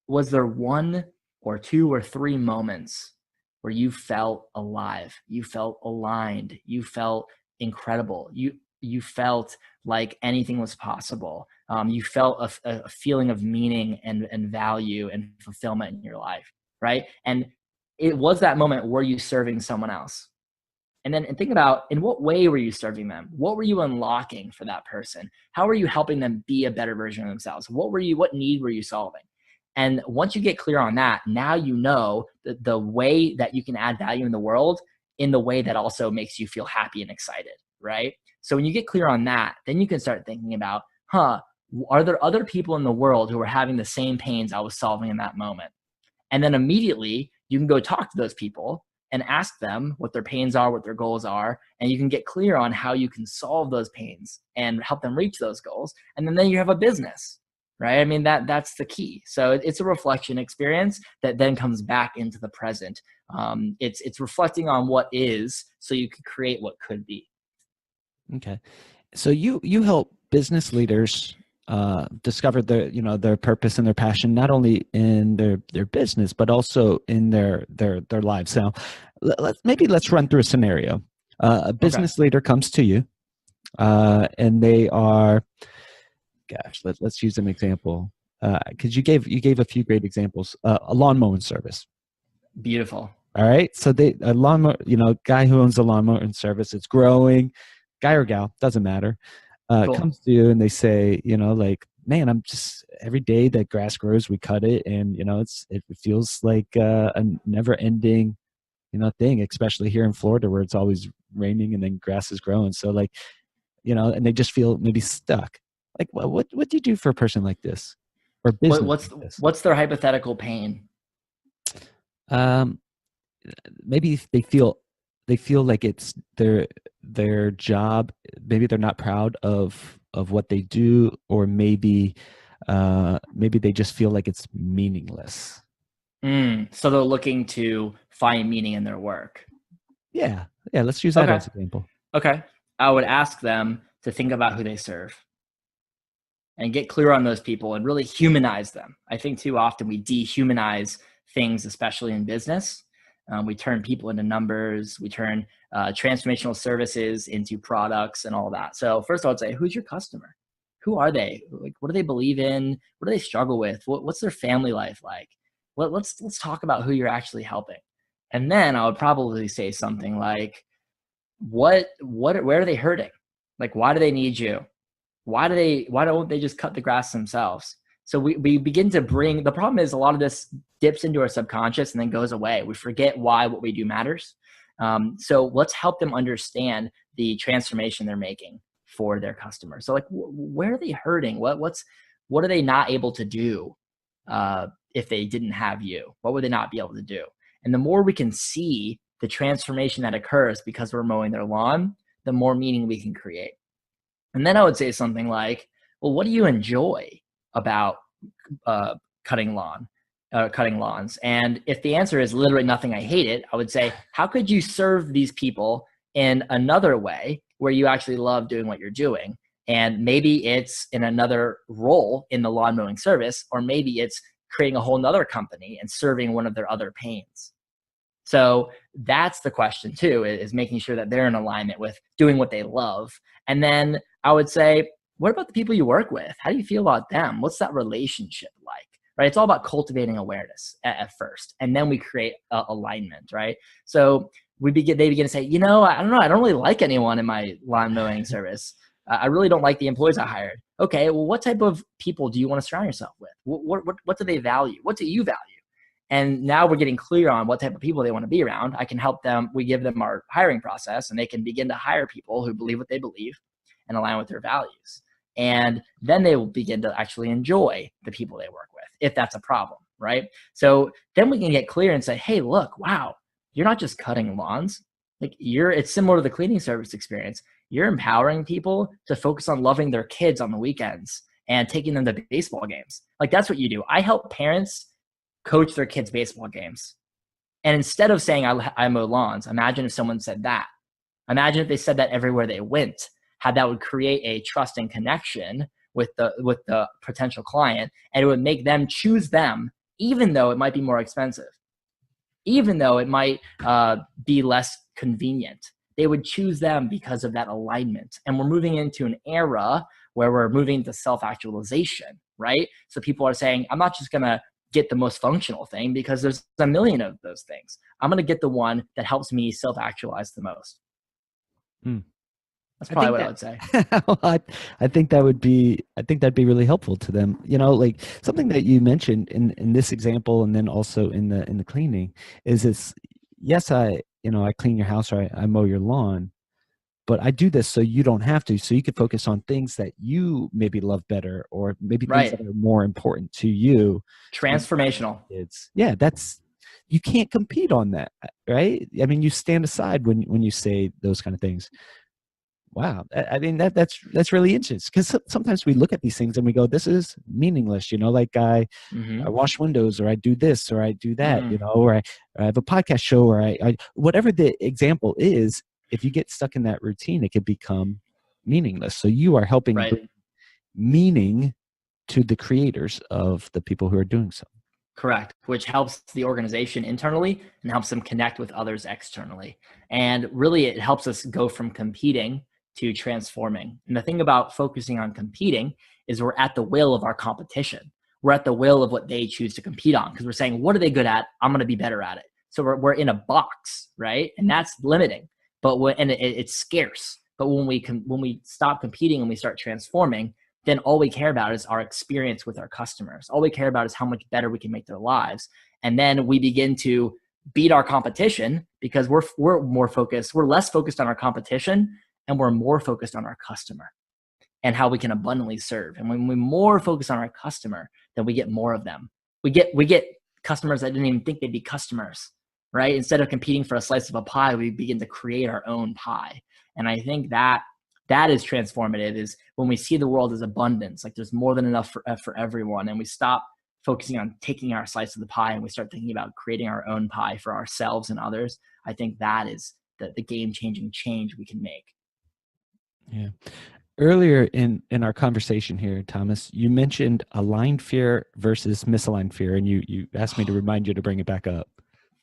Was there one or two or three moments where you felt alive, you felt aligned, you felt incredible, you felt like anything was possible, you felt a feeling of meaning and value and fulfillment in your life, right? And it was that moment, were you serving someone else? And then think about, in what way were you serving them? What were you unlocking for that person? How were you helping them be a better version of themselves? What need were you solving? And once you get clear on that, now you know the way that you can add value in the world in the way that also makes you feel happy and excited, right? So when you get clear on that, then you can start thinking about, are there other people in the world who are having the same pains I was solving in that moment? And then immediately you can go talk to those people and ask them what their pains are, what their goals are, and you can get clear on how you can solve those pains and help them reach those goals. And then you have a business, right? I mean, that's the key. So it's a reflection experience that then comes back into the present. It's reflecting on what is, so you can create what could be. Okay. So you help business leaders discover their purpose and their passion, not only in their business, but also in their lives. Now, let's run through a scenario. A business leader comes to you, and they are, let's use an example, because you gave a few great examples. A lawn mowing service. Beautiful. All right. So a lawnmower, guy who owns a lawn mowing service, it's growing, guy or gal, doesn't matter. Cool. Comes to you and they say, like, man, I'm just, every day that grass grows, we cut it. And, it feels like a never ending, thing, especially here in Florida where it's always raining and then grass is growing. So like, and they just feel maybe stuck. Like, what do you do for a person like this? Or business what's their hypothetical pain? Maybe they feel like it's their job. Maybe they're not proud of what they do, or maybe they just feel like it's meaningless. So they're looking to find meaning in their work. Yeah. Let's use that as an example. Okay. I would ask them to think about who they serve and get clear on those people and really humanize them. I think too often we dehumanize things, especially in business. We turn people into numbers. We turn transformational services into products and all that. So first of all, I'd say, who's your customer? Who are they? Like, what do they believe in? What do they struggle with? What's their family life like? Let's talk about who you're actually helping. And then I would probably say something like, where are they hurting? Like, why do they need you? Why don't they just cut the grass themselves? So we begin to bring, the problem is a lot of this dips into our subconscious and then goes away. We forget why what we do matters. So let's help them understand the transformation they're making for their customers. So like, where are they hurting? What are they not able to do if they didn't have you? What would they not be able to do? And the more we can see the transformation that occurs because we're mowing their lawn, the more meaning we can create. And then I would say something like, well, what do you enjoy about cutting lawns? And if the answer is literally nothing, I hate it, I would say, how could you serve these people in another way where you actually love doing what you're doing? And maybe it's in another role in the lawn mowing service, or maybe it's creating a whole nother company and serving one of their other pains. So that's the question too, is making sure that they're in alignment with doing what they love. And then I would say, what about the people you work with? How do you feel about them? What's that relationship like? Right? It's all about cultivating awareness at first, and then we create alignment, right? So they begin to say, I don't know, I don't really like anyone in my lawn mowing service. I really don't like the employees I hired. Okay, well, what type of people do you want to surround yourself with? What do they value? What do you value? And now we're getting clear on what type of people they want to be around. I can help them. We give them our hiring process, and they can begin to hire people who believe what they believe and align with their values. And then they will begin to actually enjoy the people they work with, if that's a problem, right? So then we can get clear and say, hey, look, wow, you're not just cutting lawns. It's similar to the cleaning service experience. You're empowering people to focus on loving their kids on the weekends and taking them to baseball games. That's what you do. I help parents coach their kids' baseball games. And instead of saying I mow lawns, imagine if someone said that. Imagine if they said that everywhere they went, how that would create a trust and connection with the potential client, and it would make them choose them, even though it might be more expensive, even though it might be less convenient. They would choose them because of that alignment. And we're moving into an era where we're moving to self-actualization, right? So people are saying, I'm not just going to get the most functional thing because there's a million of those things. I'm going to get the one that helps me self-actualize the most. That's probably what I would say. I think that'd be really helpful to them. Something that you mentioned in this example, and then also in the cleaning, is yes, I clean your house, or I mow your lawn, but I do this so you don't have to, so you can focus on things that you maybe love better, or maybe things that are more important to you. Transformational. You can't compete on that, right? I mean, you stand aside when you say those kind of things. Wow. I mean, that's really interesting, because sometimes we look at these things and we go, this is meaningless, I wash windows, or I do this, or I do that, or I have a podcast show, or I whatever the example is. If you get stuck in that routine, it could become meaningless. So you are helping bring meaning to the creators of the people who are doing so. Correct, which helps the organization internally and helps them connect with others externally. And really, it helps us go from competing to transforming. And the thing about focusing on competing is we're at the will of our competition. We're at the will of what they choose to compete on, because we're saying, what are they good at? I'm going to be better at it. So we're in a box, right? And that's limiting, it's scarce. But when we stop competing and we start transforming, then all we care about is our experience with our customers. All we care about is how much better we can make their lives. And then we begin to beat our competition, because we're more focused. We're less focused on our competition, and we're more focused on our customer and how we can abundantly serve. And when we more focus on our customer, then we get more of them. We get customers that didn't even think they'd be customers, right? Instead of competing for a slice of a pie, we begin to create our own pie. And I think that is transformative, is when we see the world as abundance, like there's more than enough for everyone, and we stop focusing on taking our slice of the pie and we start thinking about creating our own pie for ourselves and others. I think that is the game-changing change we can make. Yeah. Earlier in our conversation here, Thomas, you mentioned aligned fear versus misaligned fear, and you asked me to remind you to bring it back up.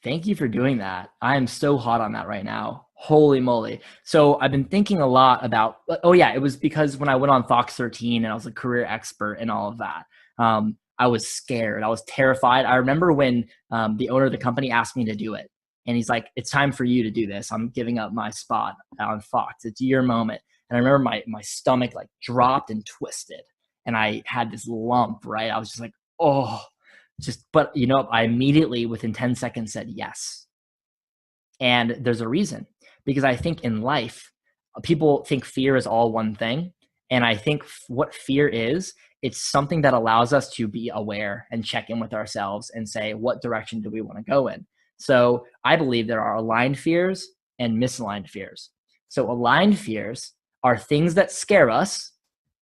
Thank you for doing that. I am so hot on that right now. Holy moly. So I've been thinking a lot about, it was because when I went on Fox 13 and I was a career expert and all of that, I was scared. I was terrified. I remember when the owner of the company asked me to do it. And he's like, it's time for you to do this. I'm giving up my spot on Fox. It's your moment. And I remember my stomach dropped and twisted. And I had this lump, right? I was just like, but I immediately within 10 seconds said yes. And there's a reason, because I think in life, people think fear is all one thing. And I think what fear is, it's something that allows us to be aware and check in with ourselves and say, what direction do we want to go in? So I believe there are aligned fears and misaligned fears. So aligned fears are things that scare us,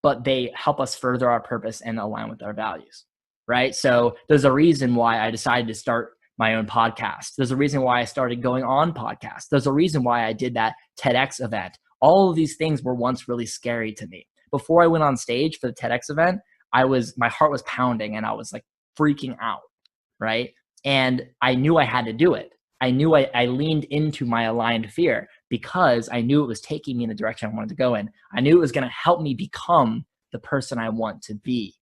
but they help us further our purpose and align with our values, right? So there's a reason why I decided to start my own podcast. There's a reason why I started going on podcasts. There's a reason why I did that TEDx event. All of these things were once really scary to me, before I went on stage for the TEDx event, my heart was pounding and I was like freaking out, right? And I knew I had to do it. I knew I leaned into my aligned fear because I knew it was taking me in the direction I wanted to go in. I knew it was going to help me become the person I want to be.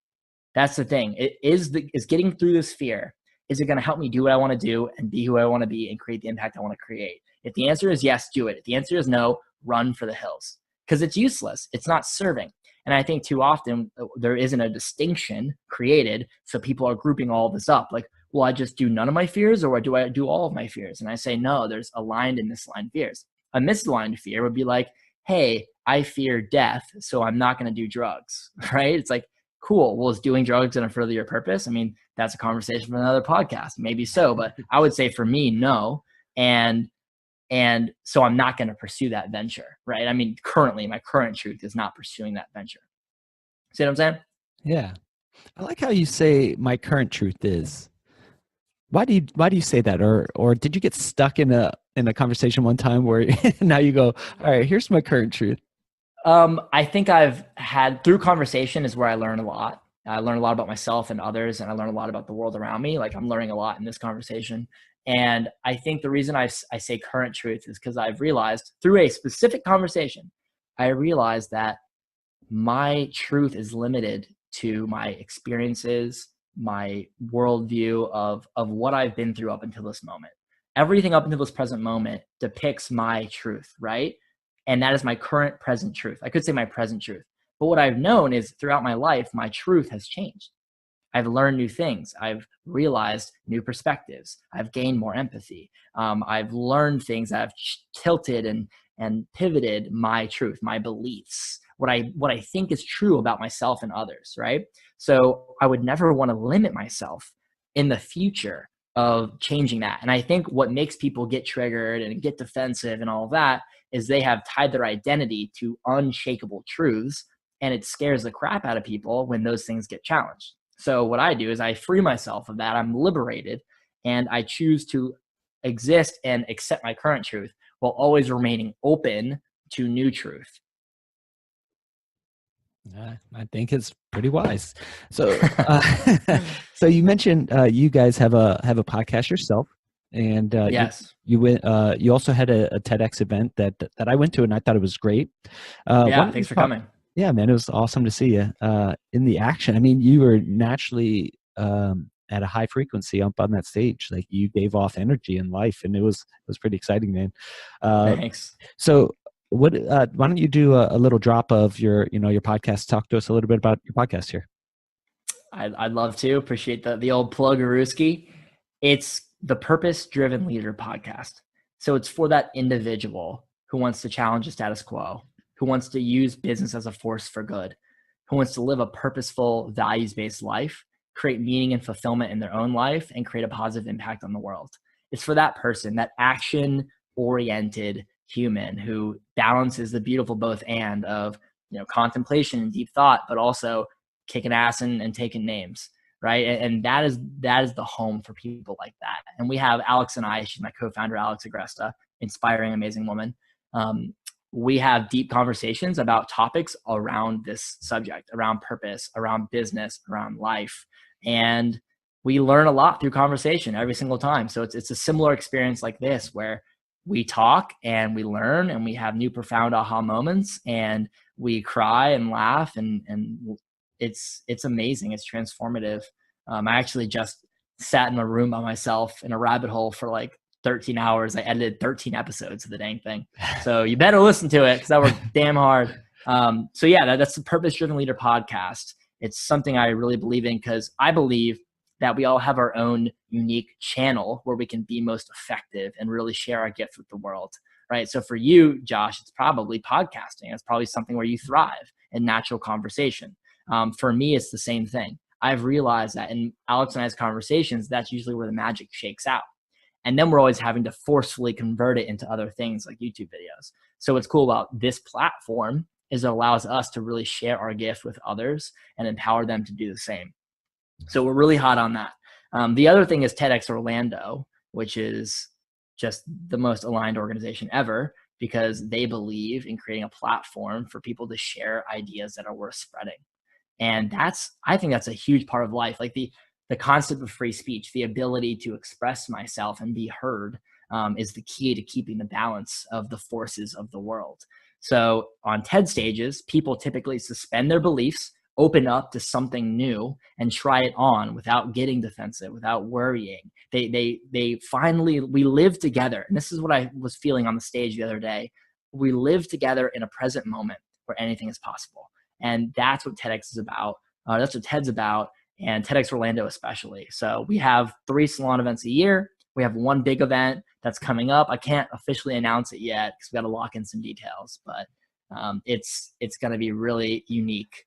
That's the thing. It is getting through this fear. Is it going to help me do what I want to do and be who I want to be and create the impact I want to create? If the answer is yes, do it. If the answer is no, run for the hills, because it's useless. It's not serving. And I think too often there isn't a distinction created. So people are grouping all this up. Like, well, I just do none of my fears, or do I do all of my fears? And I say, no, there's aligned and misaligned fears. A misaligned fear would be like, hey, I fear death, so I'm not going to do drugs, right? It's like, cool. Well, is doing drugs going to further your purpose? I mean, that's a conversation for another podcast. Maybe so, but I would say for me, no. And so I'm not going to pursue that venture, right? I mean, currently my current truth is not pursuing that venture. See what I'm saying? Yeah. I like how you say my current truth is. Why do you say that? Or did you get stuck in a conversation one time where now you go, all right, here's my current truth? I think I've had, through conversation is where I learn a lot. I learn a lot about myself and others, and I learn a lot about the world around me. Like, I'm learning a lot in this conversation. And I think the reason I say current truth is because I've realized through a specific conversation, I realized that my truth is limited to my experiences, my worldview of what I've been through up until this moment. Everything up until this present moment depicts my truth, right? And that is my current present truth. I could say my present truth. But what I've known is throughout my life, my truth has changed. I've learned new things. I've realized new perspectives. I've gained more empathy. I've learned things that have tilted and pivoted my truth, my beliefs, what I think is true about myself and others, right? So I would never want to limit myself in the future of changing that. And I think what makes people get triggered and get defensive and all of that is they have tied their identity to unshakable truths, and it scares the crap out of people when those things get challenged. So what I do is I free myself of that. I'm liberated, and I choose to exist and accept my current truth while always remaining open to new truth. I think it's pretty wise. So, so you mentioned you guys have a podcast yourself, and yes, you went. You also had a TEDx event that I went to, and I thought it was great. Yeah, thanks for coming. Yeah, man, it was awesome to see you in the action. I mean, you were naturally at a high frequency up on that stage. Like, you gave off energy and life, and it was pretty exciting, man. Thanks. So, why don't you do a little drop of your podcast? Talk to us a little bit about your podcast here. I'd love to. Appreciate the old plug, Aruski. It's the Purpose Driven Leader podcast. So it's for that individual who wants to challenge the status quo, who wants to use business as a force for good, who wants to live a purposeful, values-based life, create meaning and fulfillment in their own life, and create a positive impact on the world. It's for that person, that action-oriented human who balances the beautiful both and of contemplation and deep thought, but also kicking ass and taking names, right? And that is the home for people like that. And we have Alex and I, she's my co-founder, Alex Agresta, inspiring, amazing woman. We have deep conversations about topics around this subject, around purpose, around business, around life. And we learn a lot through conversation every single time. So it's a similar experience like this, where we talk and we learn and we have new profound aha moments, and we cry and laugh, and it's amazing. It's transformative. I actually just sat in a room by myself in a rabbit hole for like 13 hours. I edited 13 episodes of the dang thing. So you better listen to it, because I worked damn hard. So yeah, that's the Purpose Driven Leader podcast. It's something I really believe in, because I believe that we all have our own unique channel where we can be most effective and really share our gift with the world, right? So for you, Josh, it's probably podcasting. It's probably something where you thrive in natural conversation. For me, it's the same thing. I've realized that in Alex and I's conversations, that's usually where the magic shakes out. And then we're always having to forcefully convert it into other things like YouTube videos. So what's cool about this platform is it allows us to really share our gift with others and empower them to do the same. So we're really hot on that. The other thing is TEDxOrlando, which is just the most aligned organization ever. because they believe in creating a platform for people to share ideas that are worth spreading. And I think that's a huge part of life. Like the concept of free speech, the ability to express myself and be heard, is the key to keeping the balance of the forces of the world. So on TED stages, people typically suspend their beliefs, open up to something new, and try it on without getting defensive, without worrying. They finally, we live together. And this is what I was feeling on the stage the other day. We live together in a present moment where anything is possible. And that's what TEDx is about. That's what TED's about, and TEDxOrlando especially. So we have 3 salon events a year. We have one big event that's coming up. I can't officially announce it yet because we got to lock in some details, but it's going to be really unique,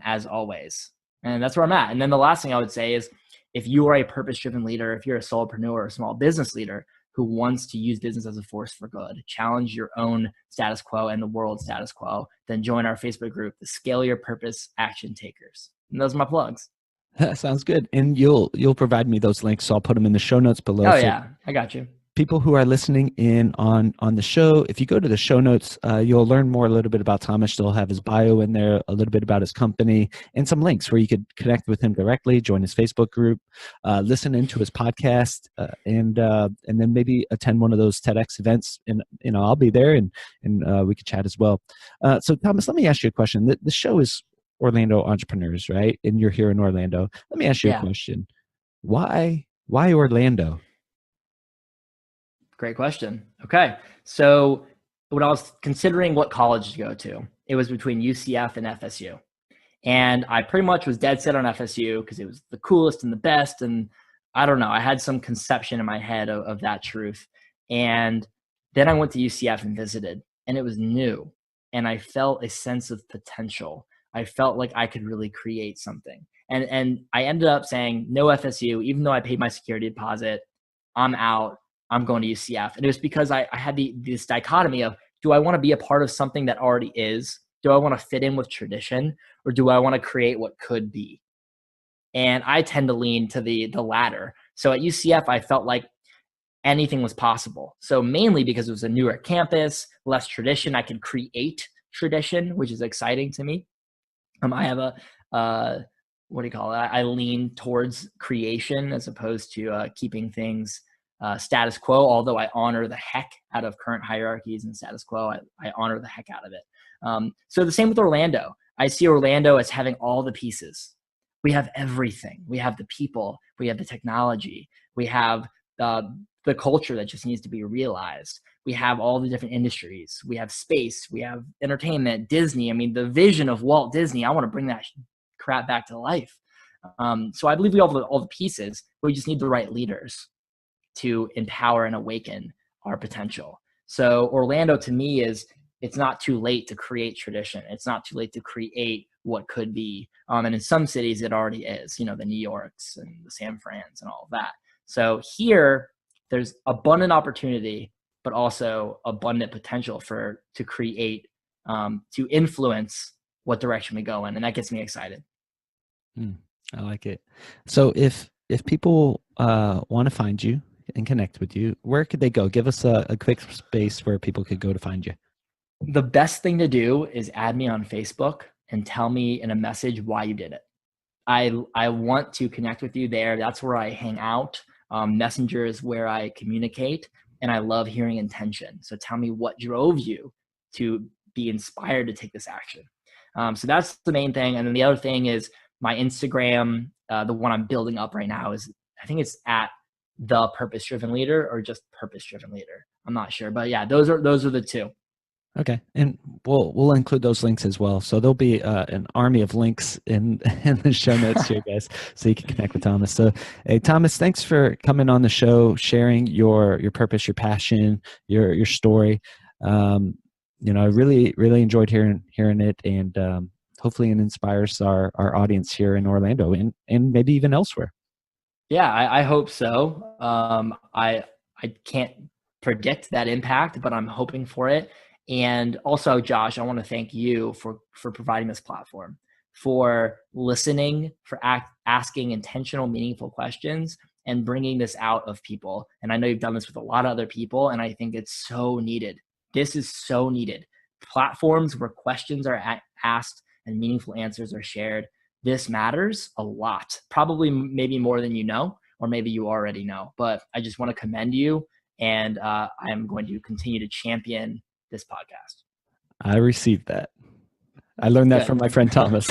as always. And that's where I'm at. And then the last thing I would say is, if you are a purpose-driven leader, if you're a solopreneur or a small business leader who wants to use business as a force for good, challenge your own status quo and the world's status quo, then join our Facebook group, the Scale Your Purpose Action Takers. And those are my plugs. That sounds good. And you'll provide me those links, so I'll put them in the show notes below. Oh, so yeah, I got you. people who are listening in on the show, if you go to the show notes, you'll learn more a little bit about Thomas. They'll have his bio in there, a little bit about his company, and some links where you could connect with him directly, join his Facebook group, listen into his podcast, and then maybe attend one of those TEDx events. And I'll be there, and we could chat as well. So Thomas, let me ask you a question. The show is Orlando Entrepreneurs, right? And you're here in Orlando. Let me ask you a question. Why Orlando? Great question. Okay. So when I was considering what college to go to, it was between UCF and FSU. And I pretty much was dead set on FSU because it was the coolest and the best. And I don't know, I had some conception in my head of that truth. And then I went to UCF and visited, and it was new. And I felt a sense of potential. I felt like I could really create something. And I ended up saying no FSU, even though I paid my security deposit. I'm out. I'm going to UCF. And it was because I had this dichotomy of, do I want to be a part of something that already is? Do I want to fit in with tradition, or do I want to create what could be? And I tend to lean to the latter. So at UCF, I felt like anything was possible. So mainly because it was a newer campus, less tradition, I could create tradition, which is exciting to me. I have what do you call it? I lean towards creation as opposed to keeping things status quo, although I honor the heck out of current hierarchies and status quo. I honor the heck out of it. So the same with Orlando. I see Orlando as having all the pieces. We have everything. We have the people. We have the technology. We have the culture that just needs to be realized. We have all the different industries. We have space. We have entertainment, Disney. I mean, the vision of Walt Disney, I want to bring that crap back to life. So I believe we have all the pieces. We just need the right leaders to empower and awaken our potential. So Orlando to me it's not too late to create tradition. It's not too late to create what could be. And in some cities it already is, the New Yorks and the San Frans and all of that. So here there's abundant opportunity, but also abundant potential to create, to influence what direction we go in. And that gets me excited. I like it. So if people want to find you and connect with you, where could they go? Give us a quick space where people could go to find you. The best thing to do is add me on Facebook and tell me in a message why you did it. I want to connect with you there. That's where I hang out. Messenger is where I communicate, and I love hearing intention. So tell me what drove you to be inspired to take this action. So that's the main thing. And then the other thing is my Instagram, the one I'm building up right now I think it's at the Purpose Driven Leader or just Purpose Driven Leader. I'm not sure, but yeah, those are the two. Okay, and we'll include those links as well. So there'll be an army of links in the show notes here, guys, so you can connect with Thomas. So, hey, Thomas, thanks for coming on the show, sharing your purpose, your passion, your story. I really enjoyed hearing it, and hopefully it inspires our audience here in Orlando and maybe even elsewhere. Yeah, I hope so. I can't predict that impact, but I'm hoping for it. And also, Josh, I want to thank you for providing this platform, for listening, for asking intentional, meaningful questions, and bringing this out of people. And I know you've done this with a lot of other people, and I think it's so needed. This is so needed. Platforms where questions are asked and meaningful answers are shared. This matters a lot, probably maybe more than you know, or maybe you already know. But I just want to commend you, and I am going to continue to champion this podcast. I received that. I learned that from my friend Thomas.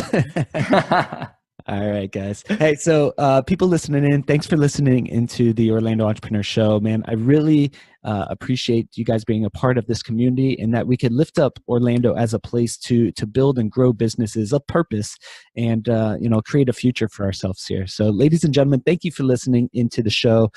All right, guys. Hey, so people listening in, thanks for listening into the Orlando Entrepreneur Show, man. I really appreciate you guys being a part of this community, and that we could lift up Orlando as a place to build and grow businesses of purpose and create a future for ourselves here. So, ladies and gentlemen, thank you for listening into the show.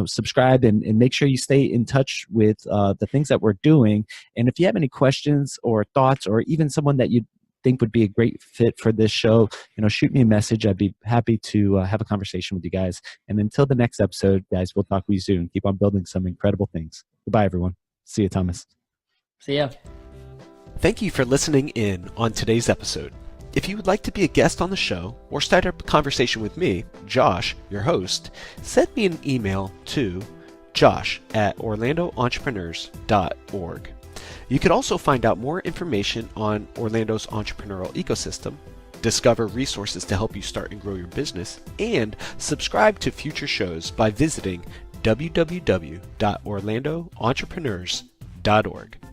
Subscribe and make sure you stay in touch with the things that we're doing. And if you have any questions or thoughts, or even someone that you think would be a great fit for this show, shoot me a message. I'd be happy to have a conversation with you guys. And until the next episode, guys, we'll talk with you soon. Keep on building some incredible things. Goodbye, everyone. See you, Thomas. See ya. Thank you for listening in on today's episode. If you would like to be a guest on the show or start up a conversation with me, Josh, your host, send me an email to josh@orlandoentrepreneurs.org. You can also find out more information on Orlando's entrepreneurial ecosystem, discover resources to help you start and grow your business, and subscribe to future shows by visiting www.orlandoentrepreneurs.org.